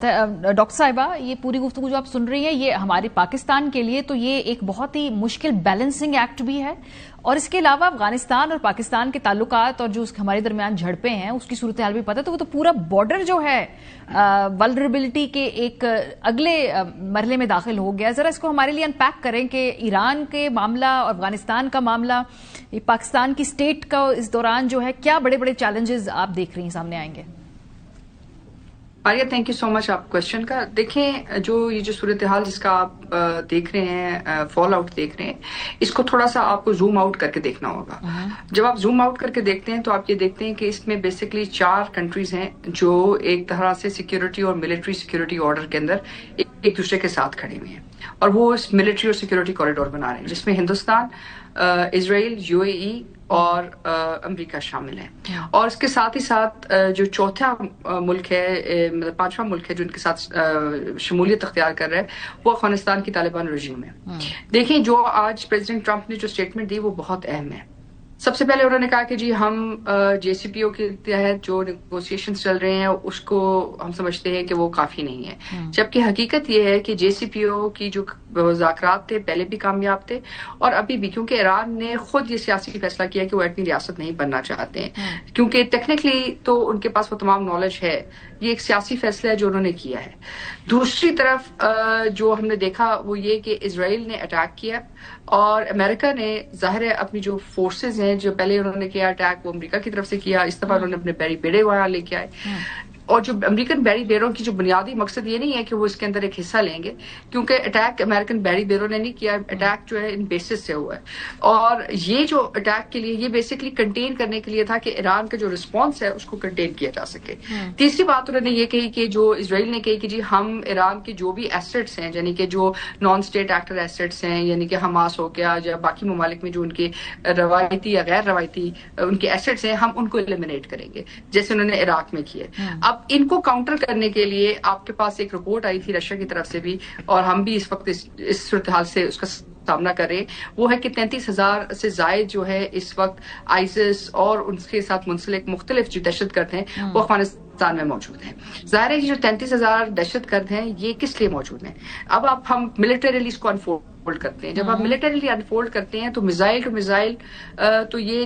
Doctor صاحبہ، یہ پوری گفتگو جو آپ سن رہی ہیں یہ ہمارے پاکستان کے لیے تو یہ ایک بہت ہی مشکل بیلنسنگ ایکٹ بھی ہے، اور اس کے علاوہ افغانستان اور پاکستان کے تعلقات اور جو ہمارے درمیان جھڑپیں ہیں اس کی صورتحال بھی پتہ ہے، تو وہ تو پورا بارڈر جو ہے ولنریبلٹی کے ایک اگلے مرحلے میں داخل ہو گیا. ذرا اس کو ہمارے لیے ان پیک کریں کہ ایران کے معاملہ اور افغانستان کا معاملہ، پاکستان کی اسٹیٹ کا اس دوران جو ہے کیا بڑے بڑے چیلنجز آپ دیکھ رہی ہیں سامنے آئیں گے؟ آریہ، تھینک یو سو مچ آپ کوشچن کا. دیکھیں، یہ جو صورتحال جس کا آپ دیکھ رہے ہیں، فال آؤٹ دیکھ رہے ہیں، اس کو تھوڑا سا آپ کو زوم آؤٹ کر کے دیکھنا ہوگا. جب آپ زوم آؤٹ کر کے دیکھتے ہیں تو آپ یہ دیکھتے ہیں کہ اس میں بیسکلی 4 کنٹریز ہیں جو ایک طرح سے سیکیورٹی اور ملٹری سیکیورٹی آرڈر کے اندر ایک دوسرے کے ساتھ کھڑے ہوئے ہیں، اور وہ اس ملٹری اور سیکیورٹی کوریڈور بنا رہے ہیں، جس میں ہندوستان، اسرائیل، UAE اور امریکہ شامل ہیں. اور اس کے ساتھ ہی ساتھ جو چوتھا ملک ہے، مطلب 5واں ملک ہے جو ان کے ساتھ شمولیت اختیار کر رہا ہے، وہ افغانستان کی طالبان رژیم ہے. دیکھیں، جو آج پریزیڈنٹ ٹرمپ نے جو اسٹیٹمنٹ دی وہ بہت اہم ہے. سب سے پہلے انہوں نے کہا کہ جی ہم JCPOA کے تحت جو نیگوسیشنز چل رہے ہیں اس کو ہم سمجھتے ہیں کہ وہ کافی نہیں ہے، جبکہ حقیقت یہ ہے کہ JCPOA کی جو مذاکرات تھے پہلے بھی کامیاب تھے اور ابھی بھی، کیونکہ ایران نے خود یہ سیاسی فیصلہ کیا کہ وہ ایٹمی ریاست نہیں بننا چاہتے ہیں، کیونکہ ٹیکنیکلی تو ان کے پاس وہ تمام نالج ہے. یہ ایک سیاسی فیصلہ ہے جو انہوں نے کیا ہے. دوسری طرف جو ہم نے دیکھا وہ یہ کہ اسرائیل نے اٹیک کیا، اور امریکہ نے ظاہر ہے اپنی جو فورسز ہیں، جو پہلے انہوں نے کیا اٹیک وہ امریکہ کی طرف سے کیا، اس دفعہ انہوں نے اپنے بیری بیڑے وہاں لے کے آئے. اور جو امریکن بیری بیروں کی جو بنیادی مقصد یہ نہیں ہے کہ وہ اس کے اندر ایک حصہ لیں گے، کیونکہ اٹیک امریکن بیری بیروں نے نہیں کیا، اٹیک جو ہے ان بیسز سے ہوا ہے. اور یہ جو اٹیک کے لیے یہ بیسکلی کنٹین کرنے کے لیے تھا کہ ایران کا جو رسپانس ہے اس کو کنٹین کیا جا سکے. تیسری بات انہوں نے یہ کہی کہ جو اسرائیل نے کہی کہ جی ہم ایران کے جو بھی ایسٹس ہیں، یعنی کہ جو نان اسٹیٹ ایکٹر ایسٹس ہیں، یعنی کہ حماس ہو گیا یا باقی ممالک میں جو ان کے روایتی یا غیر روایتی ان کے ایسٹس ہیں، ہم ان کو ایلیمنیٹ کریں گے، جیسے انہوں نے عراق میں کیا. اب ان کو کاؤنٹر کرنے کے لیے آپ کے پاس ایک رپورٹ آئی تھی رشیا کی طرف سے بھی، اور ہم بھی اس وقت اس صورتحال سے اس کا سامنا کر رہے ہیں، وہ ہے کہ 33,000 سے زائد جو ہے اس وقت آئیسس اور ان کے ساتھ منسلک مختلف جو دہشت گرد ہیں وہ افغانستان میں موجود ہیں. ظاہر ہے کہ جو 33,000 دہشت گرد ہیں یہ کس لیے موجود ہیں؟ اب ہم ملٹریلی اس کو انفورڈ کرتے ہیں. جب آپ ملٹریلی انفولڈ کرتے ہیں تو میزائل ٹو میزائل تو یہ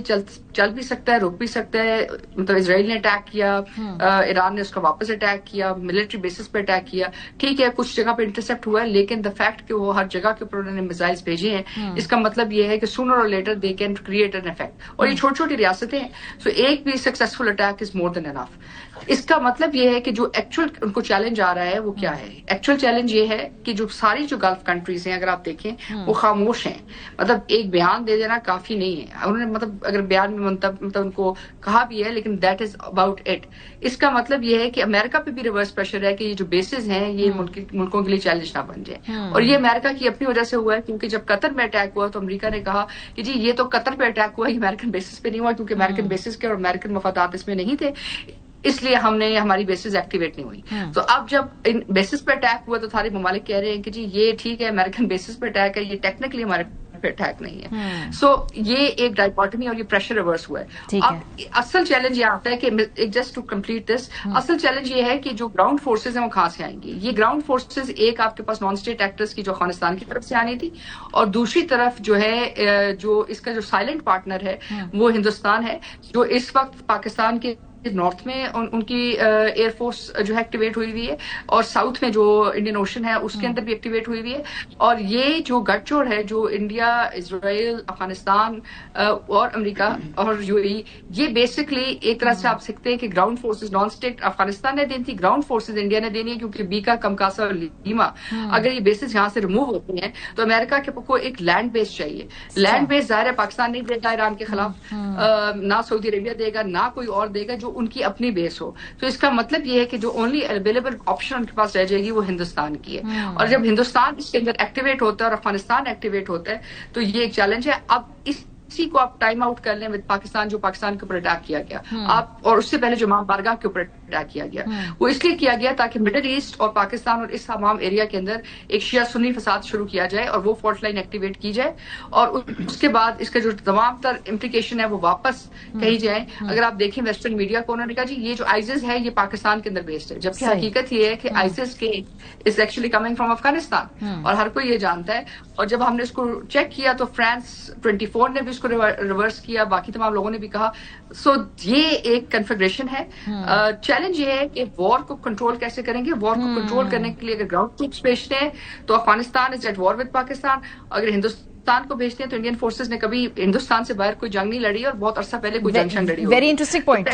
چل بھی سکتا ہے، رک بھی سکتا ہے. مطلب اسرائیل نے اٹیک کیا، ایران نے اس کا واپس اٹیک کیا، ملٹری بیسس پہ اٹیک کیا، ٹھیک ہے کچھ جگہ پہ انٹرسپٹ ہوا ہے، لیکن دا فیکٹ کہ وہ ہر جگہ کے اوپر انہوں نے میزائلز بھیجے ہیں، اس کا مطلب یہ ہے کہ sooner or later they can create an effect. اور یہ چھوٹی چھوٹی ریاستیں ہیں، سو ایک بھی سکسیسفل اٹیک از مور دین انف. اس کا مطلب یہ ہے کہ جو ایکچوئل ان کو چیلنج آ رہا ہے وہ کیا ہے؟ ایکچوئل چیلنج یہ ہے کہ جو ساری جو گلف کنٹریز ہیں اگر آپ دیکھیں وہ خاموش ہیں. مطلب ایک بیان دے دینا کافی نہیں ہے. انہوں نے مطلب اگر بیان میں مطلب ان کو کہا بھی ہے، لیکن دیٹ از اباؤٹ اٹ. اس کا مطلب یہ ہے کہ امریکہ پہ بھی ریورس پریشر ہے کہ یہ جو بیسز ہیں یہ ملکوں کے لیے چیلنج نہ بن جائے. اور یہ امریکہ کی اپنی وجہ سے ہوا ہے، کیونکہ جب قطر میں اٹیک ہوا تو امریکہ نے کہا کہ جی یہ تو قطر پہ اٹیک ہوا، یہ امریکن بیسز پہ نہیں ہوا، کیونکہ امریکن بیسز کے اور امریکن مفادات اس میں نہیں تھے، اس لیے ہماری بیسز ایکٹیویٹ نہیں ہوئی. تو اب جب ان بیسز پہ اٹیک ہوا تو سارے ممالک کہہ رہے ہیں کہ جی یہ ٹھیک ہے امریکن بیسز پہ اٹیک ہے، یہ ٹیکنیکلی ہمارے پہ اٹیک نہیں ہے. سو یہ ایک ڈائیکاٹمی اور یہ پریشر ریورس ہوا ہے. اب اصل چیلنج یہ آتا ہے کہ جسٹ ٹو کمپلیٹ دس، اصل چیلنج یہ ہے کہ جو گراؤنڈ فورسز ہیں وہ کہاں سے آئیں گی. یہ گراؤنڈ فورسز ایک آپ کے پاس نان اسٹیٹ ایکٹرز کی جو افغانستان کی طرف سے آنی تھی، اور دوسری طرف جو ہے جو اس کا جو سائلنٹ پارٹنر ہے وہ ہندوستان ہے، جو اس وقت پاکستان کے نارتھ میں ان کی ایئر فورس جو ہے ایکٹیویٹ ہوئی ہوئی ہے، اور ساؤتھ میں جو انڈین اوشن ہے اس کے اندر بھی ایکٹیویٹ ہوئی ہوئی ہے. اور یہ جو گٹھ جوڑ ہے جو انڈیا، اسرائیل، افغانستان اور امریکہ اور UAE، یہ بیسکلی ایک طرح سے آپ سکتے ہیں کہ ground forces non state Afghanistan نے دینی تھی، گراؤنڈ فورسز انڈیا نے دینی ہے، کیونکہ بیکا، کمکاسا اور لیما اگر یہ بیسز یہاں سے ریموو ہوتے ہیں تو امریکہ کے کو ایک لینڈ بیس چاہیے. لینڈ بیس ظاہر ہے پاکستان نہیں دے گا ایران کے خلاف، نہ سعودی عربیہ دے گا، نہ کوئی اور دے گا جو ان کی اپنی بیس ہو. تو اس کا مطلب یہ ہے کہ جو اونلی اویلیبل آپشن ان کے پاس رہ جائے گی وہ ہندوستان کی ہے. اور جب ہندوستان اس کے اندر ایکٹیویٹ ہوتا ہے اور افغانستان ایکٹیویٹ ہوتا ہے تو یہ ایک چیلنج ہے. اب اسی کو آپ ٹائم آؤٹ کر لیں پاکستان، جو پاکستان کے اوپر اٹیک کیا گیا آپ، اور اس سے پہلے جو ماں بارگاہ کے اوپر اٹیک کیا گیا. وہ اس لیے کیا گیا تاکہ مڈل ایسٹ اور پاکستان اور اس تمام ایریا کے اندر ایک شیعہ سنی فساد شروع کیا جائے اور وہ فالٹ لائن ایکٹیویٹ کی جائے اور اس کے بعد اس کا جو تمام تر امپلیکیشن ہے وہ واپس کہی جائے. اگر آپ دیکھیں ویسٹرن میڈیا کو انہوں نے کہا جی یہ جو آئیسس ہے یہ پاکستان کے اندر بیسڈ ہے, جبکہ حقیقت یہ ہے کہ آئیسس کے is actually coming from Afghanistan اور ہر کوئی یہ جانتا ہے. اور جب ہم نے اس کو چیک کیا تو فرانس 24 نے بھی اس کو ریورس کیا, باقی تمام لوگوں نے بھی کہا. سو یہ ایک کنفیگریشن ہے. چیلنج یہ ہے کہ وار کو کنٹرول کیسے کریں گے. وار کو کنٹرول کرنے کے لیے اگر گراؤنڈ ٹروپس بھیجتے ہیں تو افغانستان از ایٹ وار ود پاکستان. اگر ہندوستان کو بھیجتے ہیں تو انڈین فورسز نے کبھی ہندوستان سے باہر کوئی جنگ نہیں لڑی اور بہت عرصہ پہلے کوئی جنگ لڑی. Very interesting point.